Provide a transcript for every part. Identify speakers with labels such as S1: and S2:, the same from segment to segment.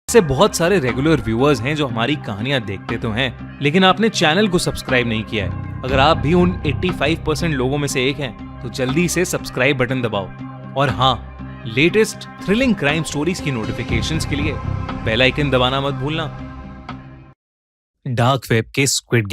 S1: से बहुत सारे रेगुलर व्यूअर्स हैं जो हमारी कहानियां देखते तो हैं, लेकिन आपने चैनल को सब्सक्राइब नहीं किया है। अगर आप भी उन 85% लोगों में से एक हैं, तो जल्दी से सब्सक्राइब बटन दबाओ और हाँ, लेटेस्ट थ्रिलिंग क्राइम स्टोरीज की नोटिफिकेशंस के लिए बेल आइकन दबाना मत भूलना। डार्क वेब के स्क्विड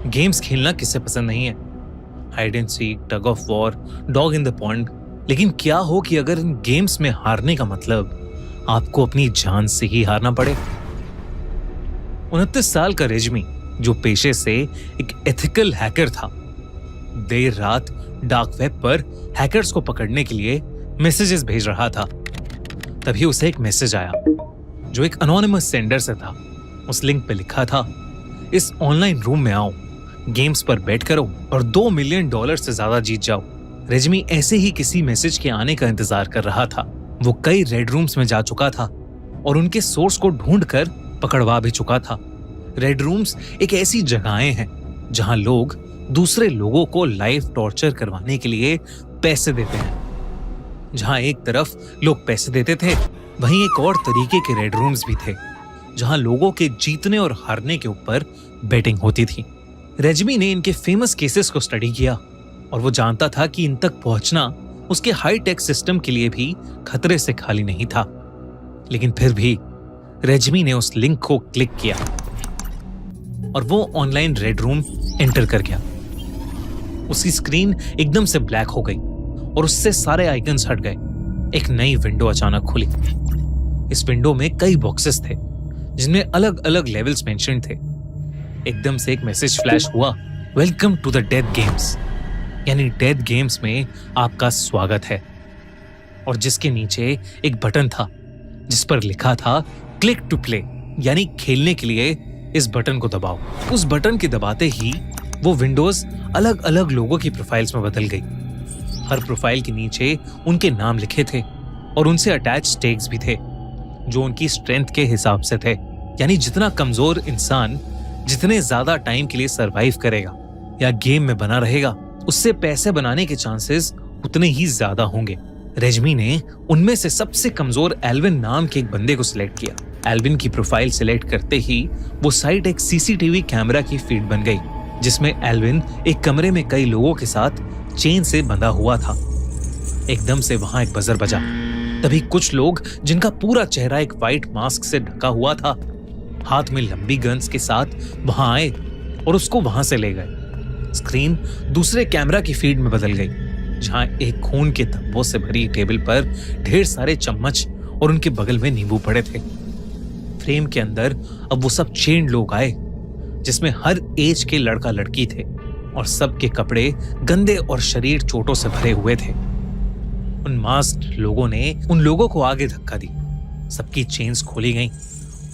S1: गेम्स खेलना किसे पसंद नहीं है? Hide and seek, tug of war, dog in the pond. लेकिन क्या हो कि अगर इन गेम्स में हारने का मतलब आपको अपनी जान से ही हारना पड़े? 29 साल का रेजमी, जो पेशे से एक एथिकल हैकर था, देर रात डार्क वेब पर हैकर्स को पकड़ने के लिए मैसेजेस भेज रहा था। तभी उसे एक मैसेज आया जो एक अनोनिमस सेंडर से था। उस लिंक पे लिखा था, इस ऑनलाइन रूम में आओ, गेम्स पर बेट करो और $2 मिलियन से ज्यादा जीत जाओ। रेजमी ऐसे ही किसी मैसेज के आने का इंतजार कर रहा था। वो कई रेड रूम्स में जा चुका था और उनके सोर्स को ढूंढकर पकड़वा भी चुका था। रेड रूम्स एक ऐसी जगहें हैं जहां लोग दूसरे लोगों को लाइव टॉर्चर करवाने के लिए पैसे देते हैं। जहां एक तरफ लोग पैसे देते थे, वहीं एक और तरीके के रेड रूम्स भी थे जहां लोगों के जीतने और हारने के ऊपर बेटिंग होती थी। रेजमी ने इनके फेमस केसेस को स्टडी किया और वो जानता था कि इन तक पहुंचना उसके हाई टेक सिस्टम के लिए भी खतरे से खाली नहीं था। लेकिन फिर भी रेजमी ने उस लिंक को क्लिक किया और वो ऑनलाइन रेड रूम एंटर कर गया। उसकी स्क्रीन एकदम से ब्लैक हो गई और उससे सारे आइकन्स हट गए। एक नई विंडो अचानक खुली। इस विंडो में कई बॉक्सेस थे जिनमें अलग अलग लेवल्स मेंशन थे। एकदम से एक मैसेज फ्लैश हुआ, welcome to the death games, यानी डेथ गेम्स में आपका स्वागत है। और जिसके नीचे एक बटन था जिस पर लिखा था क्लिक टू प्ले, यानी खेलने के लिए इस बटन को दबाओ। उस बटन के दबाते ही वो विंडोज अलग अलग लोगों की प्रोफाइल्स में बदल गई। हर प्रोफाइल के नीचे उनके नाम लिखे थे और उनसे अटैच स्टेक्स भी थे जो उनकी स्ट्रेंथ के हिसाब से थे। यानी जितना कमजोर इंसान जितने ज्यादा टाइम के लिए सरवाइव करेगा या गेम में बना रहेगा, उससे पैसे बनाने के चांसेस उतने ही ज्यादा होंगे। रेजमी ने उनमें से सबसे कमजोर एल्विन नाम के एक बंदे को सिलेक्ट किया। एल्विन की प्रोफाइल सिलेक्ट करते ही वो साइट एक सीसीटीवी कैमरा की फीड बन गई, जिसमें एल्विन एक कमरे में कई लोगों के साथ चेन से बंधा हुआ था। एकदम से वहां एक बजर बजा। तभी कुछ लोग जिनका पूरा चेहरा एक व्हाइट मास्क से ढका हुआ था, हाथ में लंबी गन्स के साथ वहां आए और उसको वहां से ले गए। स्क्रीन दूसरे कैमरा की फीड में बदल गई, जहां एक खून के धब्बों से भरी टेबल पर ढेर सारे चम्मच और उनके बगल में नींबू पड़े थे। फ्रेम के अंदर अब वो सब चेन लोग आए, जिसमें हर एज के लड़का लड़की थे और सबके कपड़े गंदे और शरीर चोटों से भरे हुए थे। उन मास्क्ड लोगों ने उन लोगों को आगे धक्का दी। सबकी चेन्स खोली गईं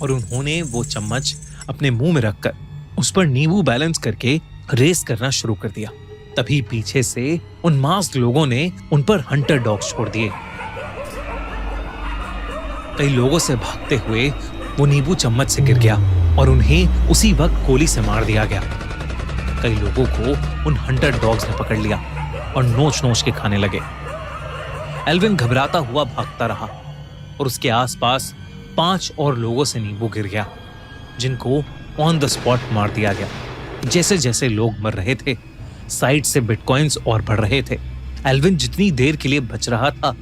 S1: और उन्होंने वो चम्मच अपने मुंह में रखकर उस पर नींबू बैलेंस करके रेस करना शुरू कर दिया। तभी पीछे से उन मास्क लोगों ने उन पर हंटर डॉग्स छोड़ दिए। कई लोगों से भागते हुए वो नींबू चम्मच से गिर गया और उन्हें उसी वक्त गोली से मार दिया गया। कई लोगों को उन हंटर डॉग्स ने पकड़ लिया और नोच नोच के खाने लगे। एल्विन घबराता हुआ भागता रहा और उसके आसपास 5 और लोगों से नींबू गिर गया, जिनको ऑन द स्पॉट मार दिया गया। जैसे जैसे लोग मर रहे थे, साइट से बिटकॉइंस और बढ़ रहे थे। एल्विन जितनी देर के लिए बच रहा था,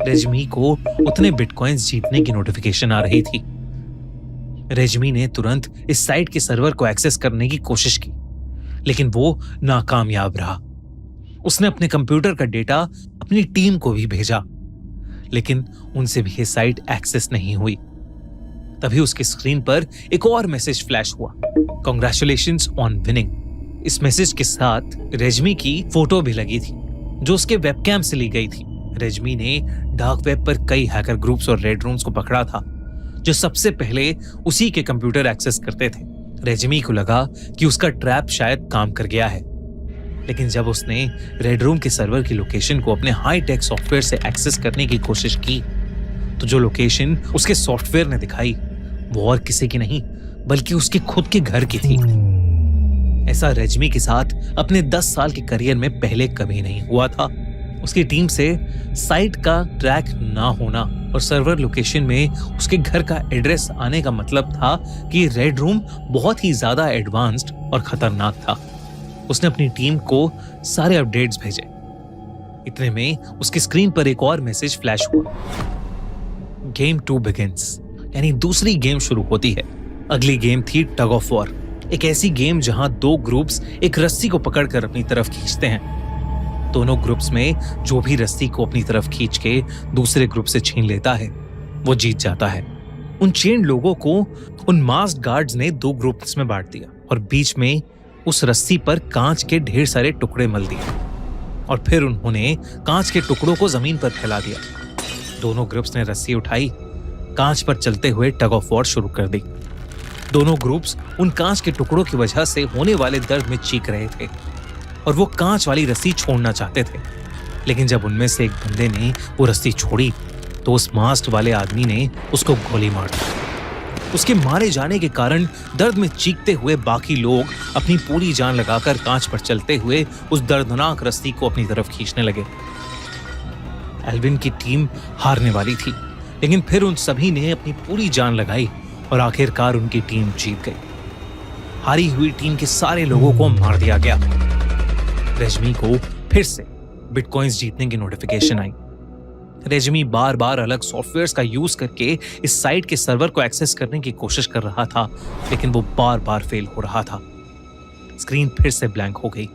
S1: रेजमी को उतने बिटकॉइंस जीतने की नोटिफिकेशन आ रही थी। रेजमी ने तुरंत इस साइट के सर्वर को एक्सेस करने की कोशिश की, लेकिन वो नाकामयाब रहा। उसने अपने कंप्यूटर का डेटा अपनी टीम को भी भेजा, लेकिन उनसे भी ये साइट एक्सेस नहीं हुई। तभी उसकी स्क्रीन पर एक और मैसेज फ्लैश हुआ, कांग्रेचुलेशंस ऑन विनिंग। इस मैसेज के साथ रेजमी की फोटो भी लगी थी, जो उसके वेबकैम से ली गई थी। रेजमी ने डार्क वेब पर कई हैकर ग्रुप्स और रेड रूम्स को पकड़ा था, जो सबसे पहले उसी के कंप्यूटर एक्सेस करते थे। रेजमी को लगा कि उसका ट्रैप शायद काम कर गया है, लेकिन जब उसने रेड रूम के सर्वर की लोकेशन को अपने हाई टेक सॉफ्टवेयर से एक्सेस करने की कोशिश की, तो जो लोकेशन उसके सॉफ्टवेयर ने दिखाई वो और किसी की नहीं बल्कि उसके खुद के घर की थी। ऐसा रेजमी के साथ अपने 10 साल के करियर में पहले कभी नहीं हुआ था। उसकी टीम से साइट का ट्रैक ना होना और सर्वर लोकेशन में उसके घर का एड्रेस आने का मतलब था कि रेड रूम बहुत ही ज्यादा एडवांस्ड और खतरनाक था। उसने अपनी टीम को सारे अपडेट्स भेजे। इतने में उसकी स्क्रीन पर एक और मैसेज फ्लैश हुआ। गेम 2 बिगिंस, यानी दूसरी गेम शुरू होती है। अगली गेम थी टग ऑफ वॉर, एक ऐसी गेम जहां 2 ग्रुप्स एक रस्सी को पकड़कर अपनी तरफ खींचते हैं। दोनों ग्रुप्स में जो भी रस्सी को अपनी तरफ खींच के दूसरे ग्रुप से छीन लेता है वो जीत जाता है। उन चेन लोगों को उन मास्क्ड गार्ड्स ने 2 ग्रुप्स में बांट दिया और बीच में उस रस्सी पर कांच के ढेर सारे टुकड़े मल दिए और फिर उन्होंने कांच के टुकड़ों को जमीन पर फैला दिया। दोनों ग्रुप्स ने रस्सी उठाई, कांच पर चलते हुए टग ऑफ वॉर शुरू कर दी। दोनों ग्रुप्स उन कांच के टुकड़ों की वजह से होने वाले दर्द में चीख रहे थे और वो कांच वाली रस्सी छोड़ना चाहते थे। लेकिन जब उनमें से एक बंदे ने वो रस्सी छोड़ी तो उस मास्क वाले आदमी ने उसको गोली मार दी। उसके मारे जाने के कारण दर्द में चीखते हुए बाकी लोग अपनी पूरी जान लगाकर कांच पर चलते हुए उस दर्दनाक रस्सी को अपनी तरफ खींचने लगे। एल्विन की टीम हारने वाली थी, लेकिन फिर उन सभी ने अपनी पूरी जान लगाई और आखिरकार उनकी टीम जीत गई। हारी हुई टीम के सारे लोगों को मार दिया गया। रेजमी को फिर से बिटकॉइंस जीतने की नोटिफिकेशन आई। रेजमी बार बार अलग सॉफ्टवेयर्स का यूज करके इस साइट के सर्वर को एक्सेस करने की कोशिश कर रहा था, लेकिन वो बार बार फेल हो रहा था। स्क्रीन फिर से ब्लैंक हो गई।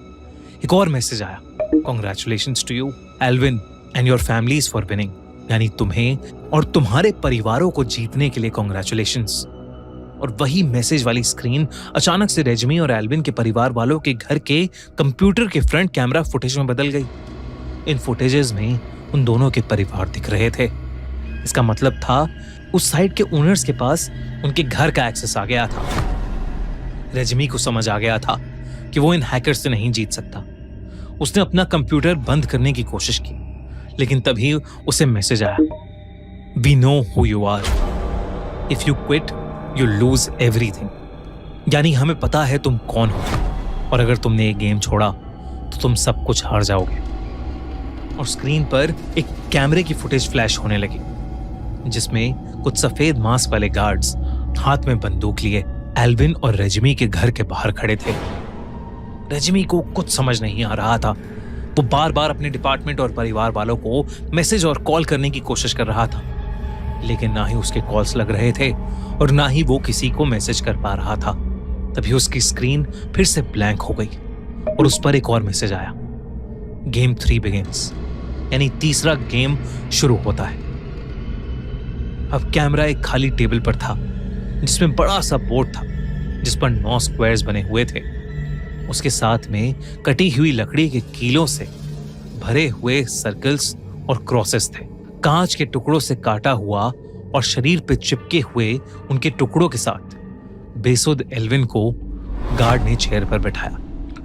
S1: एक और मैसेज आया, congratulations to you Alvin and your families for winning, यानी तुम्हें और तुम्हारे परिवारों को जीतने के लिए कांग्रेचुलेशंस। और वही मैसेज वाली स्क्रीन अचानक से रेजमी और एल्विन के परिवार वालों के घर के कंप्यूटर के फ्रंट कैमरा फुटेज में बदल गई। इन फुटेजेस में उन दोनों के परिवार दिख रहे थे। इसका मतलब था उस साइट के ओनर्स के पास उनके घर का एक्सेस आ गया था। रेजमी को समझ आ गया था कि वो इन हैकर्स से नहीं जीत सकता। उसने अपना कंप्यूटर बंद करने की कोशिश की, लेकिन तभी उसे मैसेज आया, we know who you are, if you quit you lose everything, यानी हमें पता है तुम कौन हो और अगर तुमने ये गेम छोड़ा तो तुम सब कुछ हार जाओगे। और स्क्रीन पर एक कैमरे की फुटेज फ्लैश होने लगी, जिसमें कुछ सफेद मास्क वाले गार्ड्स हाथ में बंदूक लिए एल्विन और रेजमी के घर के बाहर खड़े थे। रेजमी को कुछ समझ नहीं आ रहा था। वो बार बार अपने डिपार्टमेंट और परिवार वालों को मैसेज और कॉल करने की कोशिश कर रहा था, लेकिन ना ही उसके कॉल्स लग रहे थे और ना ही वो किसी को मैसेज कर पा रहा था। तभी उसकी स्क्रीन फिर से ब्लैंक हो गई और उस पर एक और मैसेज आया, गेम 3 बिगिंस, यानी तीसरा गेम शुरू होता है। अब कैमरा एक खाली टेबल पर था, जिसमें बड़ा सा बोर्ड था जिस पर 9 स्क्वायर्स बने हुए थे। उसके साथ में कटी हुई लकड़ी के कीलों से भरे हुए सर्कल्स और क्रॉसेस थे। कांच के टुकड़ों से काटा हुआ और शरीर पे चिपके हुए उनके टुकड़ों के साथ बेसुध एल्विन को गार्ड ने चेयर पर बैठाया।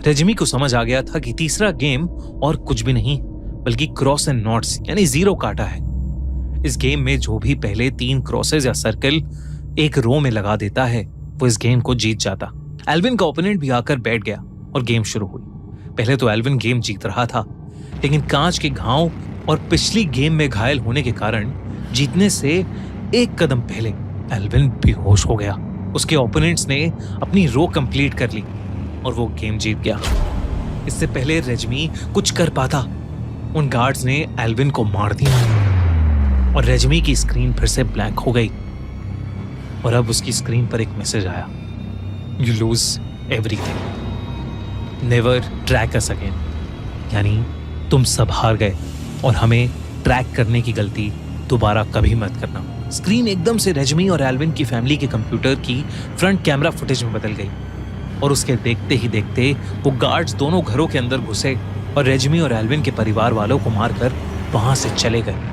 S1: रेजमी को समझ आ गया था कि तीसरा गेम और कुछ भी नहीं बल्कि क्रॉस एंड नॉट्स यानी 0 काटा है। इस गेम में जो भी पहले 3 क्रॉसेस या सर्कल एक रो में लगा देता है वो इस गेम को जीत जाता। एल्विन का ओपोनेंट भी आकर बैठ गया और गेम शुरू हुई। पहले तो एल्विन गेम जीत रहा था, लेकिन कांच के घाव और पिछली गेम में घायल होने के कारण जीतने से एक कदम पहले एल्विन बेहोश हो गया। उसके ओपोनेंट्स ने अपनी रो कंप्लीट कर ली और वो गेम जीत गया। इससे पहले रेजमी कुछ कर पाता, उन गार्ड्स ने एल्विन को मार दिया और रेजमी की स्क्रीन फिर से ब्लैंक हो गई। और अब उसकी स्क्रीन पर एक मैसेज आया, you lose everything, never track us again, यानी तुम सब हार गए और हमें ट्रैक करने की गलती दोबारा कभी मत करना। स्क्रीन एकदम से रेजमी और एल्विन की फैमिली के कंप्यूटर की फ्रंट कैमरा फुटेज में बदल गई और उसके देखते ही देखते वो गार्ड्स दोनों घरों के अंदर घुसे और रेजमी और एल्विन के परिवार वालों को मारकर वहां से चले गए।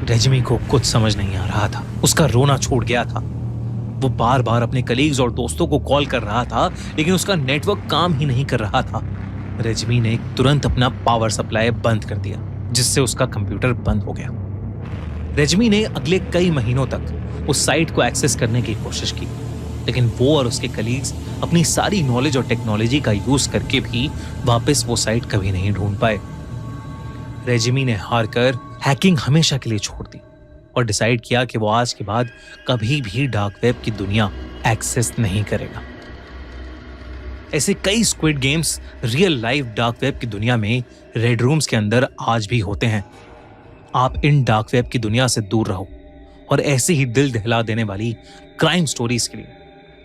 S1: रेजमी को कुछ समझ नहीं आ रहा था, उसका रोना छूट गया था। वो बार बार अपने कलीग्स और दोस्तों को कॉल कर रहा था, लेकिन उसका नेटवर्क काम ही नहीं कर रहा था। रेजमी ने तुरंत अपना पावर सप्लाई बंद कर दिया, जिससे उसका कंप्यूटर बंद हो गया। रेजमी ने अगले कई महीनों तक उस साइट को एक्सेस करने की कोशिश की, लेकिन वो और उसके कलीग्स अपनी सारी नॉलेज और टेक्नोलॉजी का यूज करके भी वापस वो साइट कभी नहीं ढूंढ पाए। रेजमी ने हारकर हैकिंग हमेशा के लिए छोड़ दी और डिसाइड किया कि वो आज के बाद कभी भी डार्क वेब की दुनिया एक्सेस नहीं करेगा। ऐसे कई squid games real life dark web की दुनिया में रेड रूम्स के अंदर आज भी होते हैं। आप इन डार्क वेब की दुनिया से दूर रहो और ऐसे ही दिल दहला देने वाली क्राइम स्टोरीज के लिए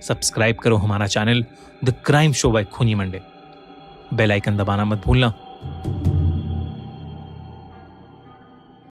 S1: सब्सक्राइब करो हमारा channel the crime show by खूनी मंडे। बेल आइकन दबाना मत भूलना।